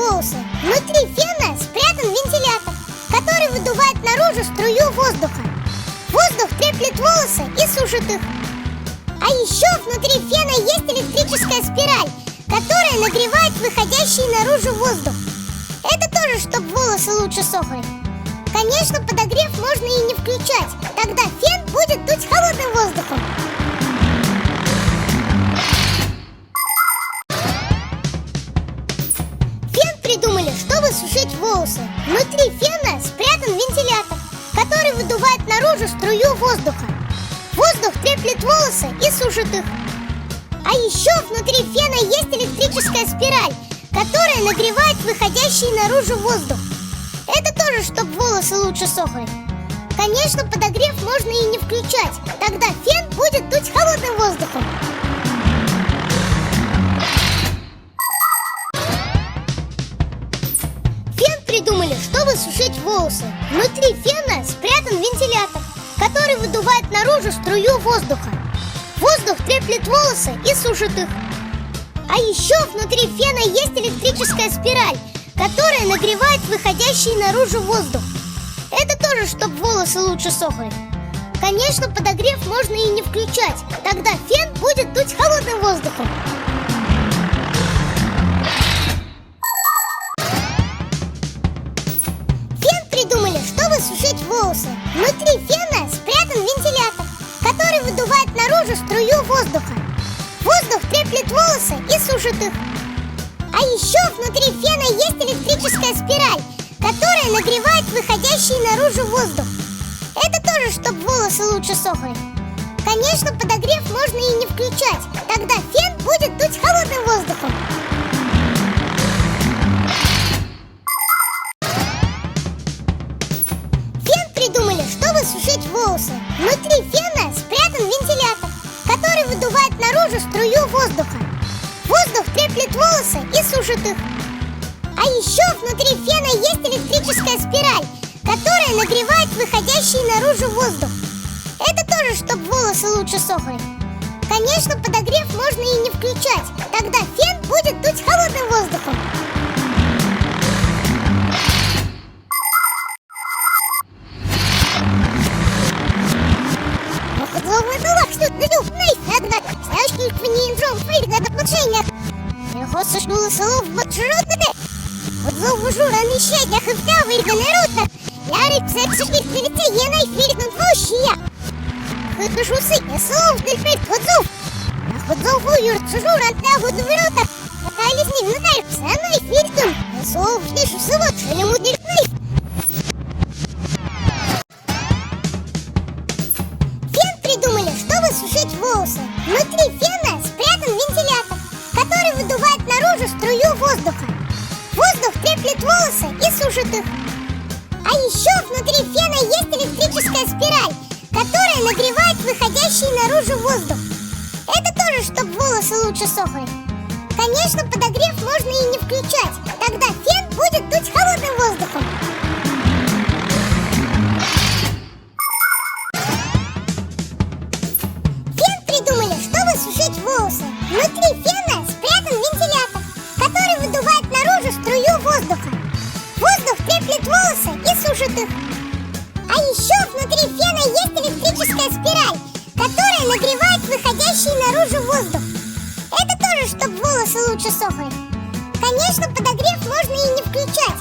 волосы. Внутри фена спрятан вентилятор, который выдувает наружу струю воздуха. Воздух треплет волосы и сушит их. А еще внутри фена есть электрическая спираль, которая нагревает выходящий наружу воздух. Это тоже, чтобы волосы лучше сохли. Конечно, подогрев можно и не включать, тогда фен будет дуть холодным воздухом. Фен придумали, чтобы сушить волосы. Внутри фена спрятан вентилятор, который выдувает наружу струю воздуха. Воздух треплет волосы и сушит их. А еще внутри фена есть электрическая спираль, которая нагревает выходящий наружу воздух. Это тоже, чтобы волосы лучше сохли. Конечно, подогрев можно и не включать, тогда фен будет дуть холодным воздухом. Фен придумали, чтобы сушить волосы. Внутри фена спрятан вентилятор, который выдувает наружу струю воздуха. Воздух треплет волосы и сушит их. А еще внутри фена есть электрическая спираль, которая нагревает выходящий наружу воздух. Это тоже, чтобы волосы лучше сохли. Конечно, подогрев можно и не включать, тогда фен будет дуть холодным воздухом. Фен придумали, чтобы сушить волосы. Внутри фена спрятан вентилятор, который выдувает наружу струю воздуха. Воздух треплет волосы и сушит их. А еще внутри фена есть электрическая спираль, которая нагревает выходящий наружу воздух. Это тоже, чтобы волосы лучше сохли. Конечно, подогрев можно и не включать, тогда фен будет дуть холодным воздухом. Фен придумали, чтобы сушить волосы. Внутри фена спрятан вентилятор, который выдувает наружу струю воздуха. Воздух треплет волосы и сушит их. А еще внутри фена есть электрическая спираль, которая нагревает выходящий наружу воздух. Это тоже, чтобы волосы лучше сохли. Конечно, подогрев можно и не включать, тогда фен будет дуть холодным воздухом. Сушнула солов маршрутами. Отзову жураный щедях и вдавый гонородно. Я рыбцеп сушник прилетел, на эфирит двущия. Хыхашу сыня солов дельфейт отзов. А отзову юрцу журан тягу дворота. Потали с ним на рыбца, на эфирит. Солов шлишу сывот, шелему дельфейт. Фен придумали, чтобы сушить волосы. Внутри фена спрятан вентилятор, который выдувает наружу струю воздуха. Воздух треплет волосы и сушит их. А еще внутри фена есть электрическая спираль, которая нагревает выходящий наружу воздух. Это тоже, чтобы волосы лучше сохли. Конечно, подогрев можно и не включать, тогда фен будет дуть холодным воздухом. Фен придумали, чтобы сушить волосы. Внутри фена спрятан вентилятор, который выдувает наружу струю воздуха. Воздух треплет волосы и сушит их. А еще внутри фена есть электрическая спираль, которая нагревает выходящий наружу воздух. Это тоже, чтобы волосы лучше сохли. Конечно, подогрев можно и не включать,